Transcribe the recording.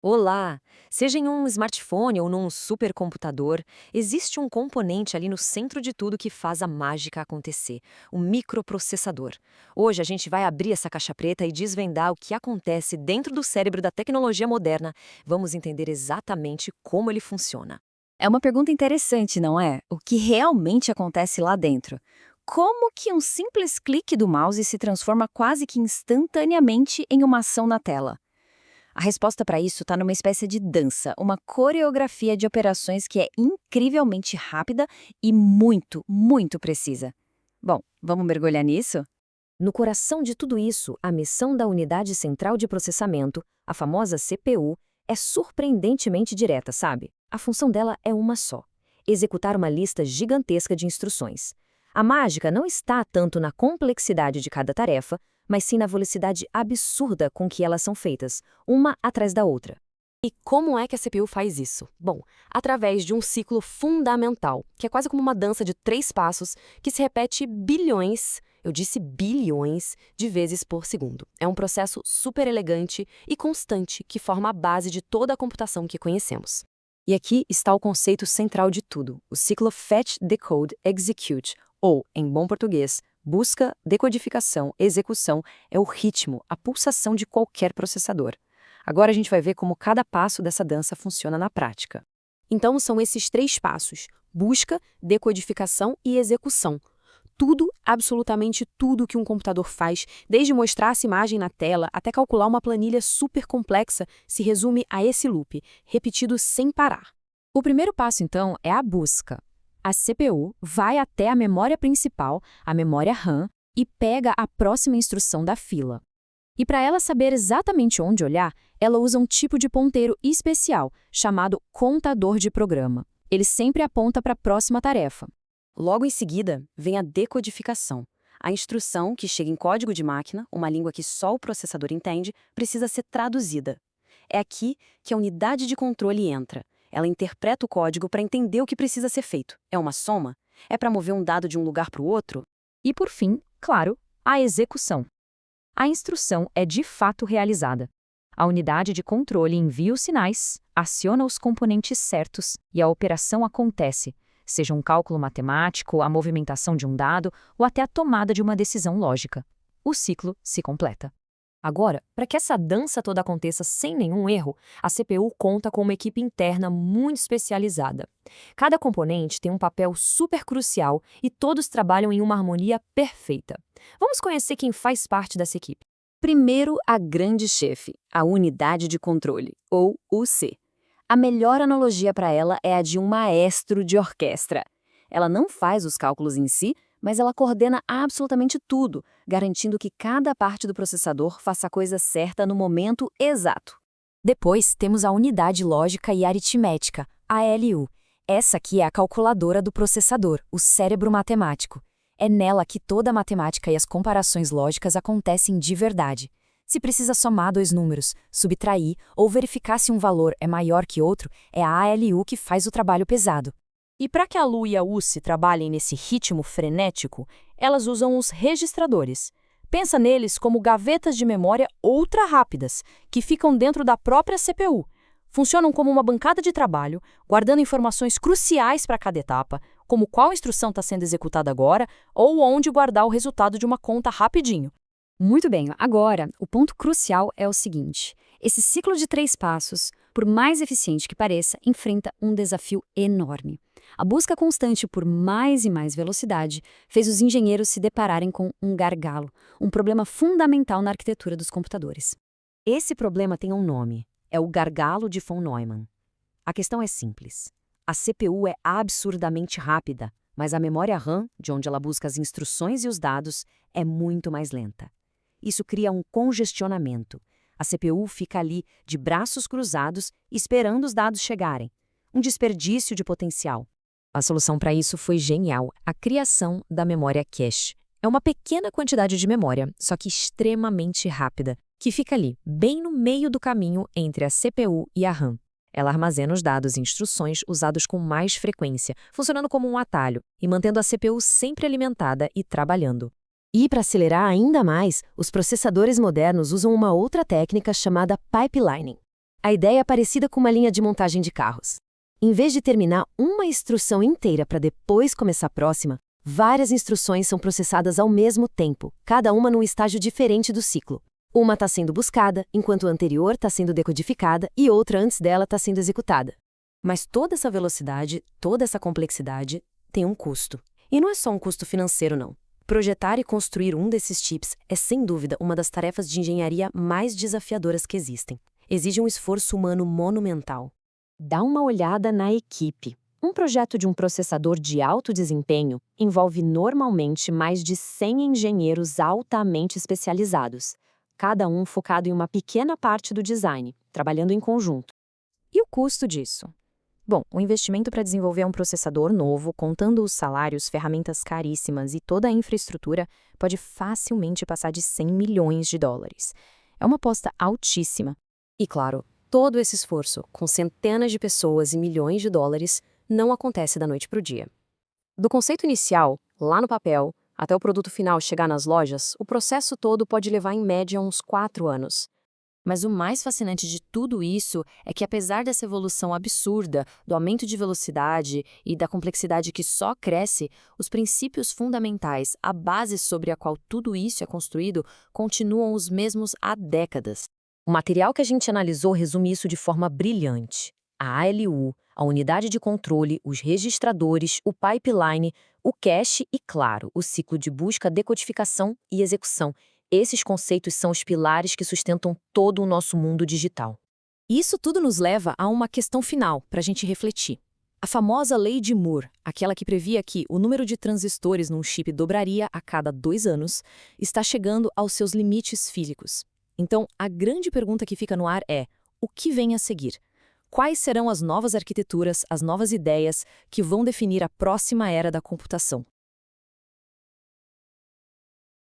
Olá! Seja em um smartphone ou num supercomputador, existe um componente ali no centro de tudo que faz a mágica acontecer, o microprocessador. Hoje a gente vai abrir essa caixa preta e desvendar o que acontece dentro do cérebro da tecnologia moderna. Vamos entender exatamente como ele funciona. É uma pergunta interessante, não é? O que realmente acontece lá dentro? Como que um simples clique do mouse se transforma quase que instantaneamente em uma ação na tela? A resposta para isso está numa espécie de dança, uma coreografia de operações que é incrivelmente rápida e muito, muito precisa. Bom, vamos mergulhar nisso? No coração de tudo isso, a missão da Unidade Central de Processamento, a famosa CPU, é surpreendentemente direta, sabe? A função dela é uma só: executar uma lista gigantesca de instruções. A mágica não está tanto na complexidade de cada tarefa, mas sim na velocidade absurda com que elas são feitas, uma atrás da outra. E como é que a CPU faz isso? Bom, através de um ciclo fundamental, que é quase como uma dança de três passos que se repete bilhões, eu disse bilhões, de vezes por segundo. É um processo super elegante e constante que forma a base de toda a computação que conhecemos. E aqui está o conceito central de tudo, o ciclo Fetch, Decode, Execute, ou, em bom português, busca, decodificação, execução, é o ritmo, a pulsação de qualquer processador. Agora a gente vai ver como cada passo dessa dança funciona na prática. Então são esses três passos: busca, decodificação e execução. Tudo, absolutamente tudo que um computador faz, desde mostrar essa imagem na tela até calcular uma planilha super complexa, se resume a esse loop, repetido sem parar. O primeiro passo, então, é a busca. A CPU vai até a memória principal, a memória RAM, e pega a próxima instrução da fila. E para ela saber exatamente onde olhar, ela usa um tipo de ponteiro especial, chamado contador de programa. Ele sempre aponta para a próxima tarefa. Logo em seguida, vem a decodificação. A instrução, que chega em código de máquina, uma língua que só o processador entende, precisa ser traduzida. É aqui que a unidade de controle entra. Ela interpreta o código para entender o que precisa ser feito. É uma soma? É para mover um dado de um lugar para o outro? E por fim, claro, a execução. A instrução é de fato realizada. A unidade de controle envia os sinais, aciona os componentes certos e a operação acontece, seja um cálculo matemático, a movimentação de um dado ou até a tomada de uma decisão lógica. O ciclo se completa. Agora, para que essa dança toda aconteça sem nenhum erro, a CPU conta com uma equipe interna muito especializada. Cada componente tem um papel super crucial e todos trabalham em uma harmonia perfeita. Vamos conhecer quem faz parte dessa equipe. Primeiro, a grande chefe, a unidade de controle, ou UC. A melhor analogia para ela é a de um maestro de orquestra. Ela não faz os cálculos em si, mas ela coordena absolutamente tudo, garantindo que cada parte do processador faça a coisa certa no momento exato. Depois, temos a unidade lógica e aritmética, a ALU. Essa aqui é a calculadora do processador, o cérebro matemático. É nela que toda a matemática e as comparações lógicas acontecem de verdade. Se precisa somar dois números, subtrair ou verificar se um valor é maior que outro, é a ALU que faz o trabalho pesado. E para que a Lu e a UC trabalhem nesse ritmo frenético, elas usam os registradores. Pensa neles como gavetas de memória ultra rápidas, que ficam dentro da própria CPU. Funcionam como uma bancada de trabalho, guardando informações cruciais para cada etapa, como qual instrução está sendo executada agora ou onde guardar o resultado de uma conta rapidinho. Muito bem, agora, o ponto crucial é o seguinte: esse ciclo de três passos, por mais eficiente que pareça, enfrenta um desafio enorme. A busca constante por mais e mais velocidade fez os engenheiros se depararem com um gargalo, um problema fundamental na arquitetura dos computadores. Esse problema tem um nome: é o gargalo de von Neumann. A questão é simples. A CPU é absurdamente rápida, mas a memória RAM, de onde ela busca as instruções e os dados, é muito mais lenta. Isso cria um congestionamento. A CPU fica ali, de braços cruzados, esperando os dados chegarem. Um desperdício de potencial. A solução para isso foi genial: a criação da memória cache. É uma pequena quantidade de memória, só que extremamente rápida, que fica ali, bem no meio do caminho entre a CPU e a RAM. Ela armazena os dados e instruções usados com mais frequência, funcionando como um atalho e mantendo a CPU sempre alimentada e trabalhando. E para acelerar ainda mais, os processadores modernos usam uma outra técnica chamada pipelining. A ideia é parecida com uma linha de montagem de carros. Em vez de terminar uma instrução inteira para depois começar a próxima, várias instruções são processadas ao mesmo tempo, cada uma num estágio diferente do ciclo. Uma está sendo buscada, enquanto a anterior está sendo decodificada e outra antes dela está sendo executada. Mas toda essa velocidade, toda essa complexidade, tem um custo. E não é só um custo financeiro, não. Projetar e construir um desses chips é, sem dúvida, uma das tarefas de engenharia mais desafiadoras que existem. Exige um esforço humano monumental. Dá uma olhada na equipe. Um projeto de um processador de alto desempenho envolve normalmente mais de 100 engenheiros altamente especializados, cada um focado em uma pequena parte do design, trabalhando em conjunto. E o custo disso? Bom, o investimento para desenvolver um processador novo, contando os salários, ferramentas caríssimas e toda a infraestrutura, pode facilmente passar de 100 milhões de dólares. É uma aposta altíssima. E claro, todo esse esforço, com centenas de pessoas e milhões de dólares, não acontece da noite para o dia. Do conceito inicial, lá no papel, até o produto final chegar nas lojas, o processo todo pode levar em média uns 4 anos. Mas o mais fascinante de tudo isso é que, apesar dessa evolução absurda, do aumento de velocidade e da complexidade que só cresce, os princípios fundamentais, a base sobre a qual tudo isso é construído, continuam os mesmos há décadas. O material que a gente analisou resume isso de forma brilhante. A ALU, a unidade de controle, os registradores, o pipeline, o cache e, claro, o ciclo de busca, decodificação e execução. Esses conceitos são os pilares que sustentam todo o nosso mundo digital. Isso tudo nos leva a uma questão final para a gente refletir. A famosa lei de Moore, aquela que previa que o número de transistores num chip dobraria a cada 2 anos, está chegando aos seus limites físicos. Então, a grande pergunta que fica no ar é: o que vem a seguir? Quais serão as novas arquiteturas, as novas ideias que vão definir a próxima era da computação?